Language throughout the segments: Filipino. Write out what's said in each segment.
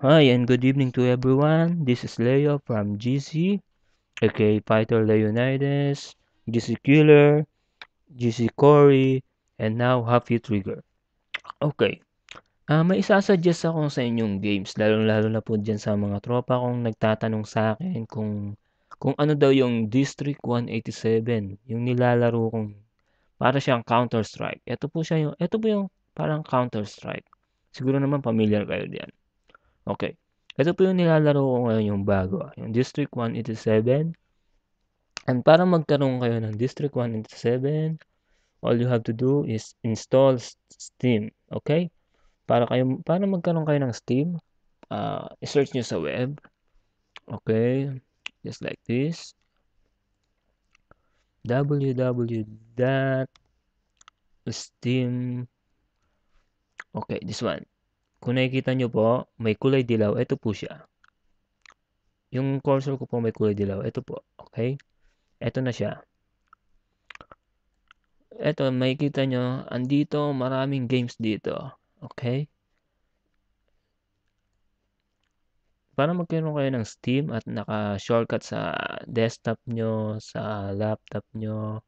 Hi and good evening to everyone. This is Leo from GC, aka Fighter Leonidas, GC Killer, GC Cory, and now Happy Trigger. Okay, may isasuggest ako sa inyong games, lalo-lalo na po dyan sa mga tropa kong nagtatanong sa akin kung ano daw yung District 187, yung nilalaro kong para siyang Counter-Strike. Ito po yung parang Counter-Strike. Siguro naman familiar kayo diyan. Okay. Ito po yung nilalaro ko ngayon yung bago, yung District 187. And para magkaroon kayo ng District 187, all you have to do is install Steam. Okay? Para magkaroon kayo ng Steam, i-search nyo sa web. Okay? Just like this. www.steam. Okay, this one. Kung nakikita nyo po, may kulay dilaw. Ito po siya. Yung cursor ko po may kulay dilaw. Ito po. Okay? Ito na siya. Ito, makikita nyo, andito maraming games dito. Okay? Para magkaroon kayo ng Steam at naka-shortcut sa desktop nyo, sa laptop nyo.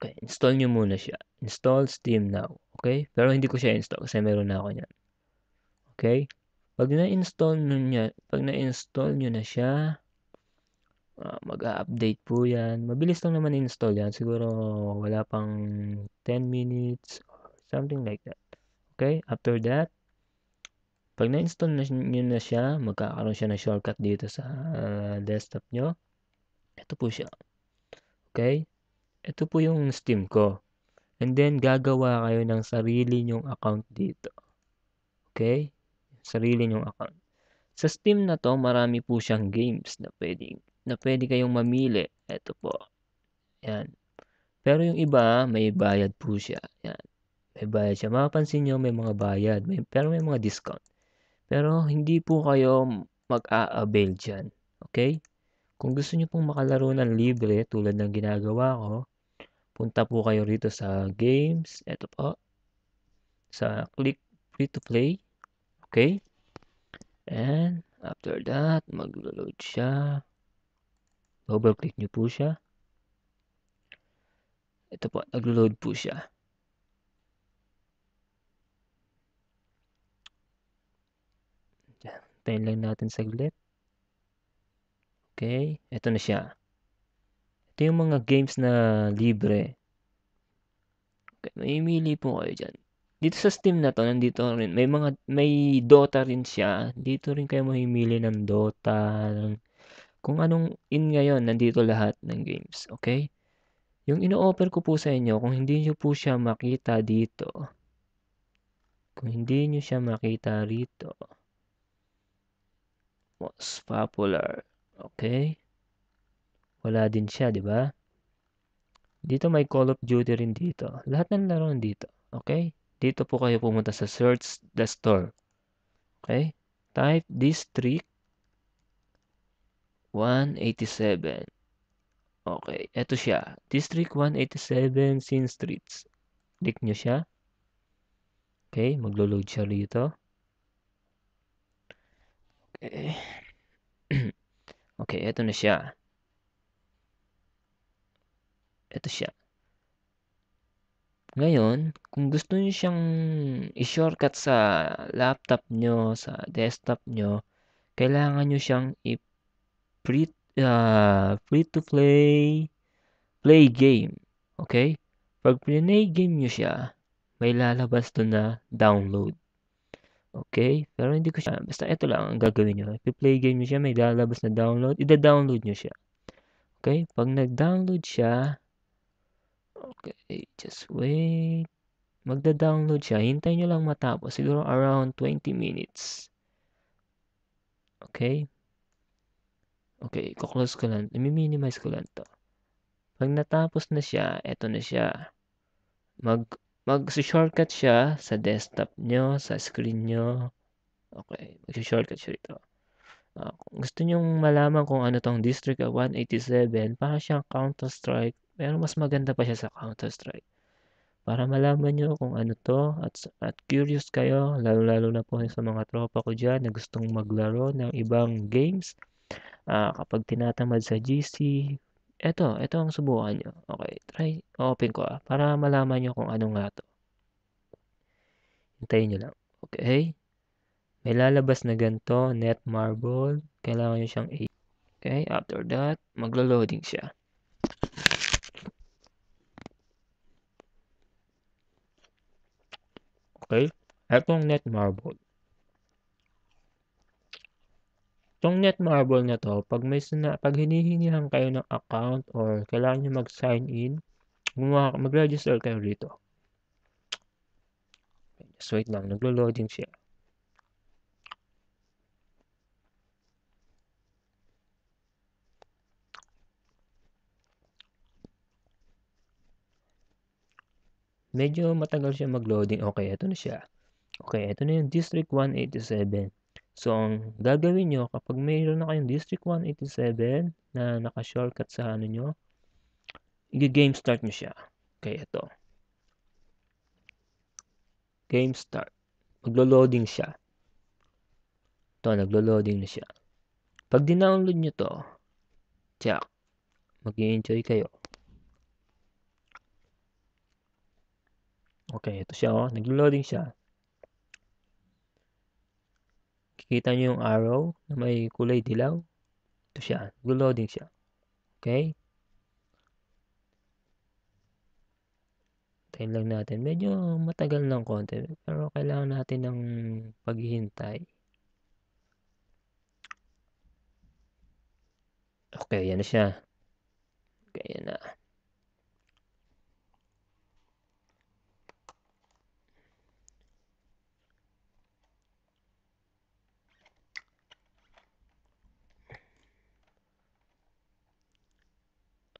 Okay, install nyo muna siya. Install Steam now. Okay? Pero hindi ko siya install kasi meron na ako niyan. Okay? Pag na-install nyo na siya, mag-a-update po yan. Mabilis lang naman install yan. Siguro wala pang 10 minutes or something like that. Okay? After that, pag na-install nyo na siya, magkakaroon siya ng shortcut dito sa desktop nyo. Ito po siya. Okay? Ito po yung Steam ko. And then, gagawa kayo ng sarili nyong account dito. Okay? Sarili nyong account. Sa Steam na to, marami po siyang games na pwede kayong mamili. Ito po. Yan. Pero yung iba, may bayad po siya. Yan. May bayad siya. Mapapansin nyo, may mga bayad. Pero may mga discount. Pero hindi po kayo mag-a-avail dyan. Okay? Kung gusto nyo pong makalaro ng libre tulad ng ginagawa ko, punta po kayo rito sa games. Ito po. Sa click free to play. Okay? And after that, mag-load siya. Double click nyo po siya. Ito po, nag-load po siya. Tayin lang natin saglit. Okay? Ito na siya. Ito yung mga games na libre. Okay, mamimili po kayo dyan. Dito sa Steam na to, nandito rin, may Dota rin siya. Dito rin kayo mamimili ng Dota, kung anong in ngayon, nandito lahat ng games. Okay? Yung ino-offer ko po sa inyo, kung hindi nyo po siya makita dito, most popular. Okay? Wala din siya, di ba? Dito may Call of Duty rin dito. Lahat ng laro dito. Okay? Dito po kayo pumunta sa search the store. Okay? Type District 187. Okay, eto siya. District 187 Sin Streets. Click nyo siya. Okay, maglo-load siya rito. Okay. Okay, eto na siya. Eto siya. Ngayon, kung gusto niyo siyang i-shortcut sa laptop nyo, sa desktop nyo, kailangan nyo siyang free, free to play game. Okay? Pag play game nyo siya, may lalabas doon na download. Okay? Pero hindi ko siya, basta ito lang ang gagawin nyo. If play game nyo siya, may lalabas na download, ida-download nyo siya. Okay? Pag nag-download siya, okay, just wait. Magda-download siya. Hintay nyo lang matapos. Siguro around 20 minutes. Okay? Okay, i-close ko lang. I-minimize ko lang to. Pag natapos na siya, eto na siya. Mag-shortcut siya sa desktop nyo, sa screen nyo. Okay, mag-shortcut siya rito. Kung gusto nyong malaman kung ano tong District 187, para siyang Counter-Strike, pero mas maganda pa siya sa Counter-Strike. para malaman nyo kung ano to at curious kayo, lalo-lalo na po sa mga tropa ko dyan na gustong maglaro ng ibang games. Kapag tinatamad sa GC, ito ang subukan nyo. Okay, try, open ko para malaman nyo kung ano nga to. Hintayin nyo lang. Okay, may lalabas na ganito, Netmarble. Kailangan nyo siyang okay, after that, maglo-loading siya. Okay, etong Netmarble. Itong Netmarble na to, pag hinihingihan kayo ng account or kailangan nyo mag-sign in, mag-register kayo rito. Just wait lang, naglo-loading siya. Medyo matagal siya mag-loading. Okay, ito na siya. Okay, ito na yung District 187. So, ang gagawin nyo, kapag mayroon na kayong District 187 na naka-shortcut sa ano nyo, i-game start nyo siya. Okay, ito. Game start. Maglo-loading siya. Ito, naglo-loading na siya. Pag dinownload nyo to, check. Mag-i-enjoy kayo. Okay, ito siya oh. Naglo-loading siya. Kikita nyo yung arrow na may kulay dilaw. Ito siya. Naglo-loading siya. Okay? Tayin lang natin. Medyo matagal ng konti. Pero kailangan natin ng paghihintay. Okay, yan na siya. Okay, yan na.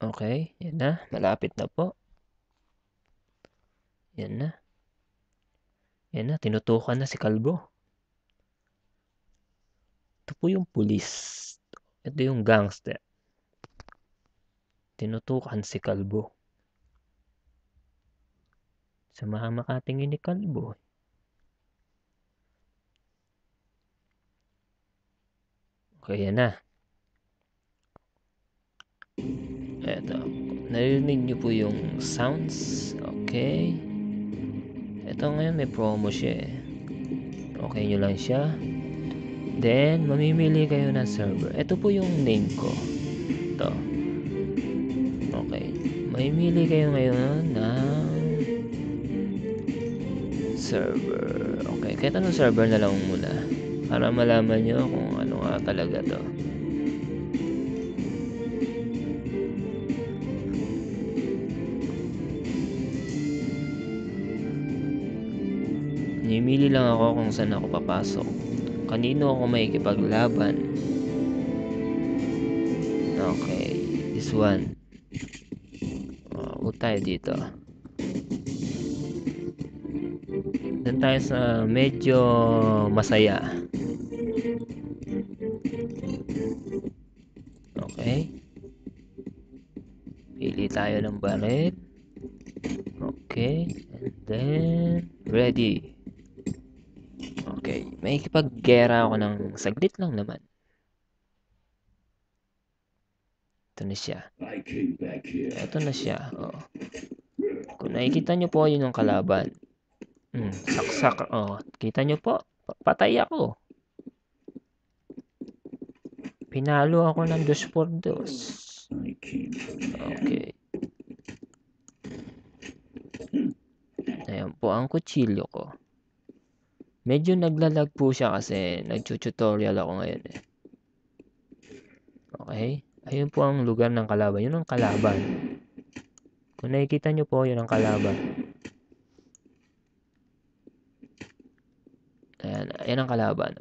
Okay, yan na. Malapit na po. Yan na. Yan na, tinutukan na si Kalbo. Ito po yung pulis. Ito yung gangster. Tinutukan si Kalbo. Samahan makatingin ni Kalbo. Okay, yan na. Eto. Narinig nyo po yung sounds. Okay. Ito ngayon may promo siya eh. Okay nyo lang siya. Then, mamimili kayo ng server. Ito po yung name ko. Ito. Okay. Mamimili kayo ngayon ng server. Okay. Kahit anong server na lang muna. Para malaman nyo kung ano nga talaga to. Namimili lang ako kung saan ako papasok. Kanino ako makikipaglaban. Okay. This one. Huwag tayo dito. Doon tayo sa medyo masaya. Okay. Pili tayo ng barret. Okay. And then, ready. Okay. May ikipaggera ako ng saglit lang naman. Ito na siya. Ito na siya. Oh. Kung nakikita nyo po, yun yung kalaban. Saksak. Oh. Kita nyo po. Patay ako. Pinalo ako ng 2-por-2. Okay. Ayan po ang kutsilyo ko. Medyo naglalag po siya kasi nag-tutorial ako ngayon eh. Okay. Ayun po ang lugar ng kalaban. Yun ang kalaban. Kung nakikita nyo po, yun ang kalaban. Ayan. Ayan ang kalaban.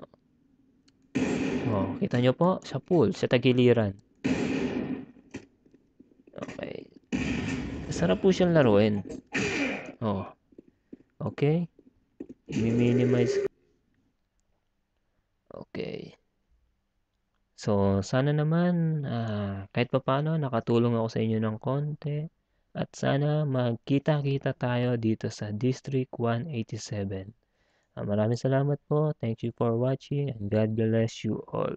Oh, kita nyo po? Sa pool. Sa tagiliran. Okay. Masarap po siyang laruin. Oh. Okay. I-minimize. Okay. So, sana naman kahit papaano nakatulong ako sa inyo ng konti. At sana magkita-kita tayo dito sa District 187. Maraming salamat po. Thank you for watching and God bless you all.